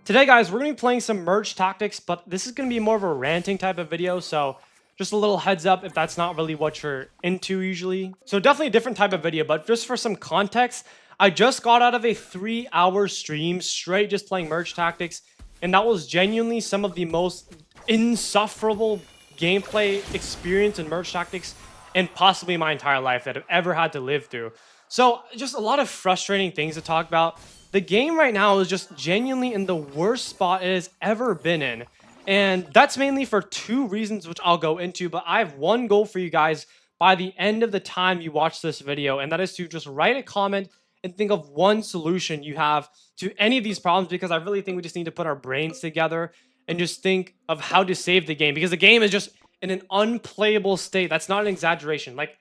Today, guys, we're going to be playing some merge tactics, but this is going to be more of a ranting type of video, so just a little heads up if that's not really what you're into usually. So definitely a different type of video, but just for some context, I just got out of a 3-hour stream straight just playing merge tactics, and that was genuinely some of the most insufferable gameplay experience in merge tactics in possibly my entire life that I've ever had to live through. So just a lot of frustrating things to talk about. The game right now is just genuinely in the worst spot it has ever been in. And that's mainly for two reasons, which I'll go into. But I have one goal for you guys by the end of the time you watch this video, and that is to just write a comment and think of one solution you have to any of these problems, because I really think we just need to put our brains together and just think of how to save the game, because the game is just in an unplayable state. That's not an exaggeration. Like,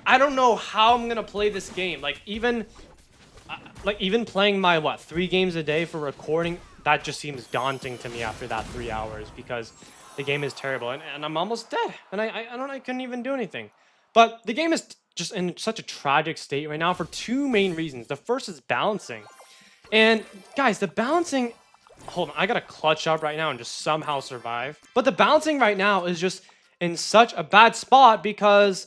I don't know how I'm gonna play this game. Like even playing my 3 games a day for recording, that just seems daunting to me after that 3 hours, because the game is terrible and I'm almost dead and I couldn't even do anything. But the game is just in such a tragic state right now for two main reasons. The first is balancing. And guys, the balancing, hold on, I gotta clutch up right now and just somehow survive. But the balancing right now is just in such a bad spot because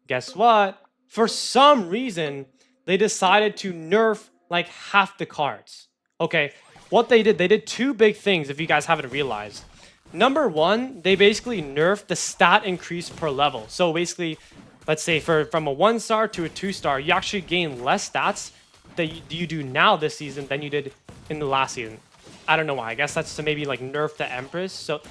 guess what? For some reason, they decided to nerf like half the cards. Okay, what they did two big things if you guys haven't realized. Number one, they basically nerfed the stat increase per level. So basically, let's say from a 1-star to a 2-star, you actually gain less stats that you do now this season than you did in the last season. I don't know why. I guess that's to maybe like nerf the Empress. So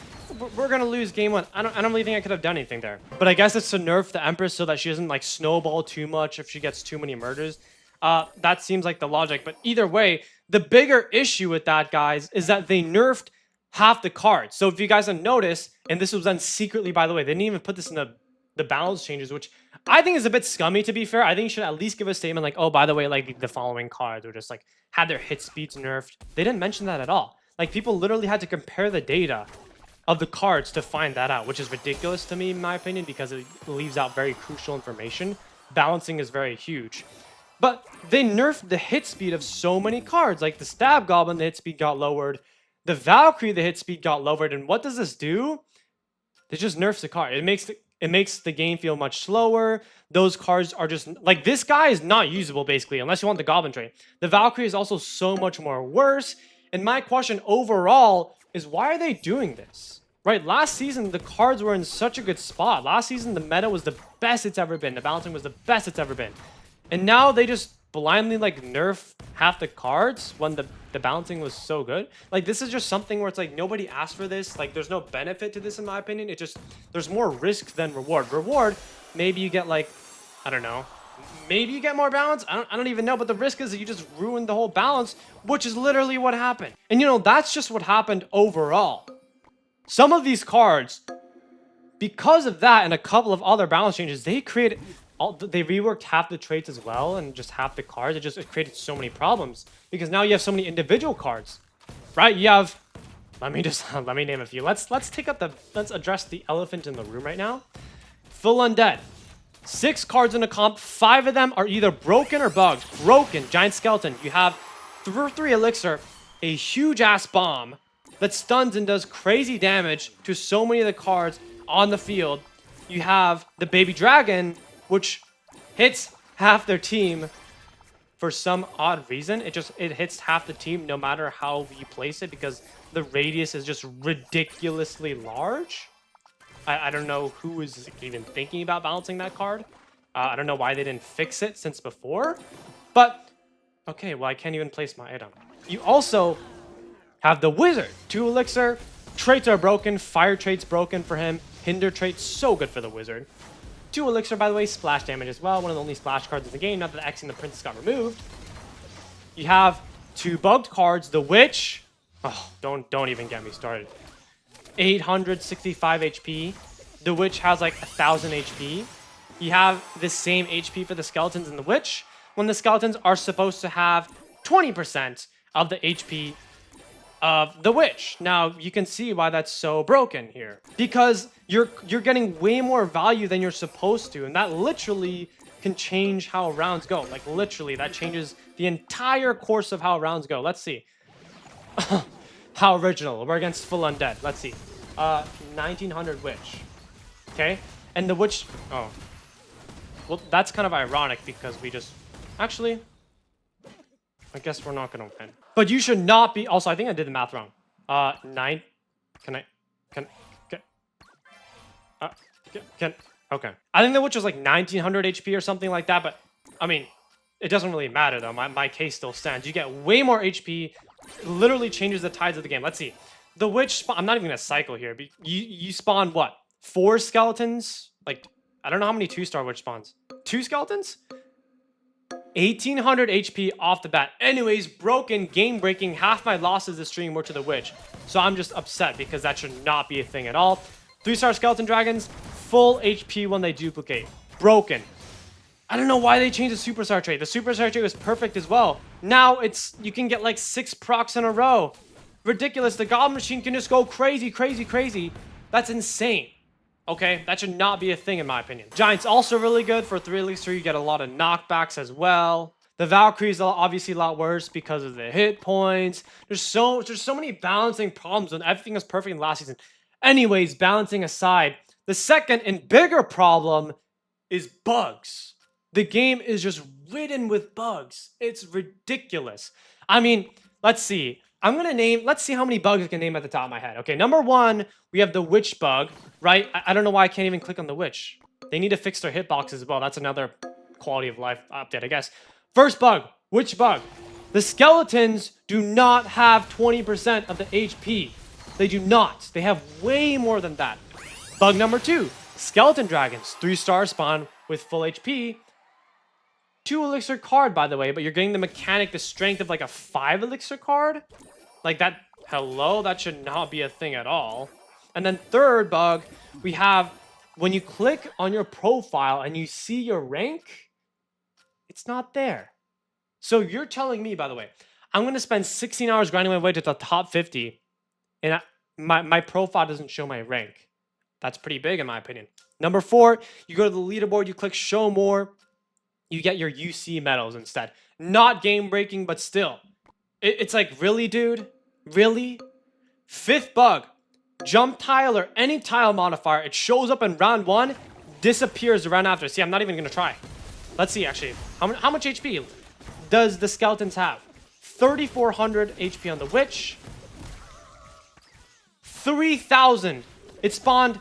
we're gonna lose game one. I don't really think I could have done anything there. But I guess it's to nerf the Empress so that she doesn't like snowball too much if she gets too many murders. That seems like the logic. But either way, the bigger issue with that, guys, is that they nerfed half the cards. So if you guys have noticed, and this was done secretly, by the way, they didn't even put this in the balance changes, which I think is a bit scummy, to be fair. I think you should at least give a statement like, oh, by the way, like the following cards were just like had their hit speeds nerfed. They didn't mention that at all. Like, people literally had to compare the data of the cards to find that out, which is ridiculous to me, in my opinion, because it leaves out very crucial information. Balancing is very huge. But they nerfed the hit speed of so many cards. Like the Stab Goblin, the hit speed got lowered. The Valkyrie, the hit speed got lowered. And what does this do? It just nerfs the card. It makes the game feel much slower. Those cards are just like, this guy is not usable basically, unless you want the Goblin trait. The Valkyrie is also so much more worse. And my question overall is, why are they doing this? Right, last season, the cards were in such a good spot. Last season, the meta was the best it's ever been. The balancing was the best it's ever been. And now they just blindly, like, nerf half the cards when the balancing was so good. Like, this is just something where it's like, nobody asked for this. Like, there's no benefit to this, in my opinion. It just, there's more risk than reward. Reward, maybe you get, like, I don't know. Maybe you get more balance. I don't even know. But the risk is that you just ruin the whole balance, which is literally what happened. And, you know, that's just what happened overall. Some of these cards, because of that and a couple of other balance changes, they reworked half the traits as well and just half the cards. It created so many problems because now you have so many individual cards, right? You have, let me name a few. Let's address the elephant in the room right now. Full Undead. 6 cards in a comp, 5 of them are either broken or bugged. Broken, Giant Skeleton. You have 3 Elixir, a huge ass bomb that stuns and does crazy damage to so many of the cards on the field. You have the Baby Dragon, which hits half their team for some odd reason. It hits half the team no matter how you place it, because the radius is just ridiculously large. I don't know who is even thinking about balancing that card. I don't know why they didn't fix it since before. But, okay, well, I can't even place my item. You also have the Wizard. 2 Elixir. Traits are broken. Fire trait's broken for him. Hinder trait, so good for the Wizard. 2 Elixir, by the way, splash damage as well. One of the only splash cards in the game, not that the X and the Princess got removed. You have 2 bugged cards. The Witch. Oh, don't even get me started. 865 HP. The Witch has like 1000 HP. You have the same HP for the Skeletons and the Witch, when the Skeletons are supposed to have 20% of the HP of the Witch. Now, you can see why that's so broken here, because you're getting way more value than you're supposed to, and that literally can change how rounds go. Like, literally, that changes the entire course of how rounds go. Let's see. How original. We're against full undead. Let's see. 1900 witch. Okay. And the witch... Oh. Well, that's kind of ironic because we just... Actually... I guess we're not going to win. But you should not be... Also, I think I did the math wrong. 9... Okay. I think the witch was like 1900 HP or something like that, but... I mean, it doesn't really matter, though. My case still stands. You get way more HP. It literally changes the tides of the game. Let's see. The witch... I'm not even going to cycle here. But you spawn, what? 4 skeletons? Like, I don't know how many 2-star witch spawns. 2 skeletons? 1800 HP off the bat. Anyways, broken, game-breaking. Half my losses this stream were to the witch. So I'm just upset because that should not be a thing at all. 3-star skeleton dragons, full HP when they duplicate. Broken. I don't know why they changed the superstar trait. The superstar trait was perfect as well. Now you can get like 6 procs in a row. Ridiculous. The goblin machine can just go crazy, crazy, crazy. That's insane. Okay, that should not be a thing in my opinion. Giant's also really good for 3 elixir. You get a lot of knockbacks as well. The Valkyrie is obviously a lot worse because of the hit points. There's so many balancing problems and everything was perfect in last season. Anyways, balancing aside, the second and bigger problem is bugs. The game is just ridden with bugs. It's ridiculous. I mean, let's see. Let's see how many bugs I can name at the top of my head. Okay, number 1, we have the witch bug, right? I don't know why I can't even click on the witch. They need to fix their hitbox as well. That's another quality of life update, I guess. First bug, witch bug. The skeletons do not have 20% of the HP. They do not. They have way more than that. Bug number 2, skeleton dragons. 3-star spawn with full HP. 2 elixir card, by the way, but you're getting the mechanic, the strength of like a 5 elixir card. Like that, hello, that should not be a thing at all. And then third bug, we have when you click on your profile and you see your rank, it's not there. So you're telling me, by the way, I'm going to spend 16 hours grinding my way to the top 50 and my profile doesn't show my rank. That's pretty big in my opinion. Number 4, you go to the leaderboard, you click show more, you get your UC medals instead. Not game breaking, but still. It's like, really, dude? Really? 5th bug, jump tile or any tile modifier, it shows up in round 1, disappears the round after. See, I'm not even going to try. Let's see, actually. How much HP does the skeletons have? 3,400 HP on the witch. 3,000. It spawned...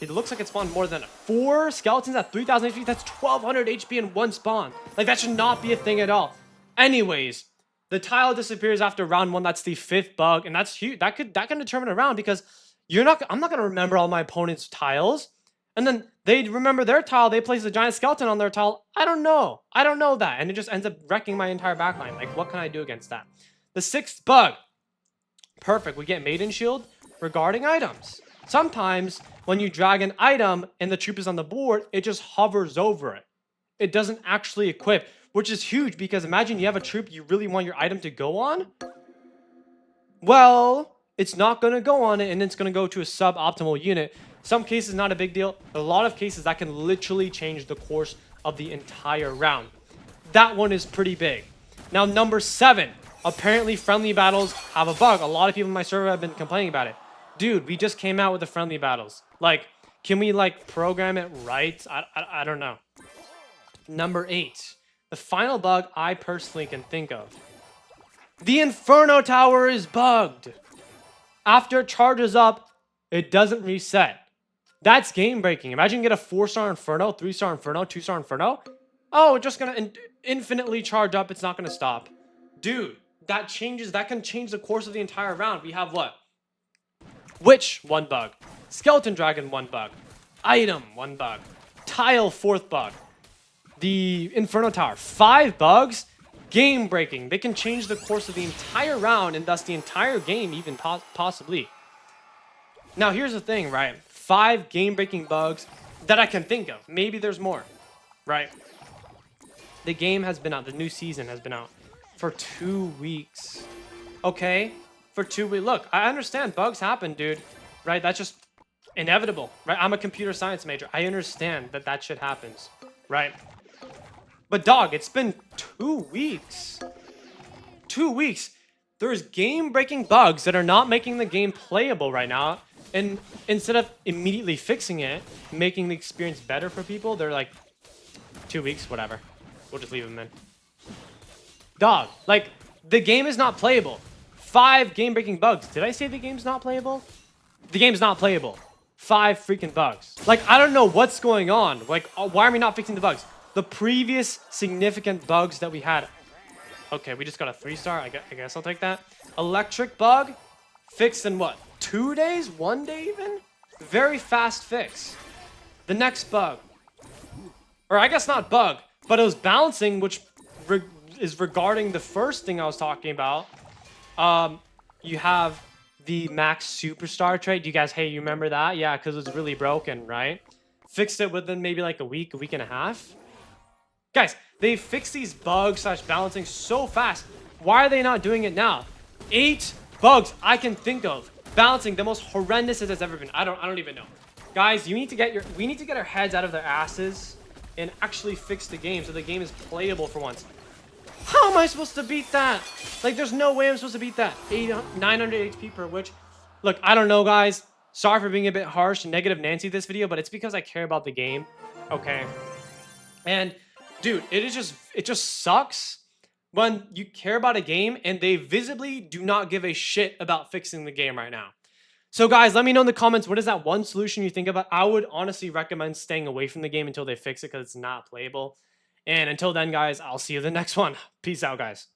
It looks like it spawned more than 4 skeletons at 3,000 HP. That's 1,200 HP in one spawn. Like, that should not be a thing at all. Anyways, the tile disappears after round 1. That's the 5th bug, and that's huge. That can determine a round because I'm not gonna remember all my opponent's tiles, and then they remember their tile. They place a giant skeleton on their tile. I don't know that, and it just ends up wrecking my entire backline. Like, what can I do against that? The 6th bug. Perfect. We get Maiden Shield regarding items. Sometimes when you drag an item and the troop is on the board, it just hovers over it. It doesn't actually equip, which is huge because imagine you have a troop you really want your item to go on. Well, it's not going to go on it and it's going to go to a suboptimal unit. Some cases, not a big deal. A lot of cases, that can literally change the course of the entire round. That one is pretty big. Now, number 7. Apparently, friendly battles have a bug. A lot of people in my server have been complaining about it. Dude, we just came out with the friendly battles. Like, can we, like, program it right? I don't know. Number 8. The final bug I personally can think of. The Inferno Tower is bugged. After it charges up, it doesn't reset. That's game breaking. Imagine you get a 4-star Inferno, 3-star Inferno, 2-star Inferno. Oh, it's just gonna infinitely charge up. It's not gonna stop. Dude, that can change the course of the entire round. We have what? Witch, 1 bug. Skeleton Dragon, 1 bug. Item, 1 bug. Tile, 4th bug. The Inferno Tower, 5 bugs. Game breaking. They can change the course of the entire round and thus the entire game even possibly. Now here's the thing, right? 5 game breaking bugs that I can think of. Maybe there's more, right? The game has been out. The new season has been out for 2 weeks. Okay? For 2 weeks. Look, I understand bugs happen, dude. Right? That's just inevitable. Right? I'm a computer science major. I understand that shit happens. Right? But dog, it's been 2 weeks. 2 weeks. there's game-breaking bugs that are not making the game playable right now. And instead of immediately fixing it, making the experience better for people, they're like, 2 weeks, whatever. We'll just leave them in. Dog, like, the game is not playable. 5 game-breaking bugs. Did I say the game's not playable? The game's not playable. 5 freaking bugs. Like, I don't know what's going on. Like, why are we not fixing the bugs? The previous significant bugs that we had. Okay, we just got a 3-star. I guess I'll take that. Electric bug. Fixed in what? 2 days? 1 day even? Very fast fix. The next bug. Or I guess not bug, but it was balancing, which is regarding the first thing I was talking about. You have the max superstar trait. Do you guys, hey, you remember that? Yeah, because it was really broken, right? Fixed it within maybe like a week and a half. Guys, they fixed these bugs / balancing so fast. Why are they not doing it now? 8 bugs I can think of. Balancing, the most horrendous it has ever been. I don't even know. Guys, we need to get our heads out of their asses and actually fix the game so the game is playable for once. How am I supposed to beat that? Like, there's no way I'm supposed to beat that. 900 HP per witch. Look, I don't know, guys. Sorry for being a bit harsh and negative Nancy this video, but it's because I care about the game. Okay. And, dude, it just sucks when you care about a game and they visibly do not give a shit about fixing the game right now. So, guys, let me know in the comments, what is that one solution you think about? I would honestly recommend staying away from the game until they fix it because it's not playable. And until then, guys, I'll see you in the next one. Peace out, guys.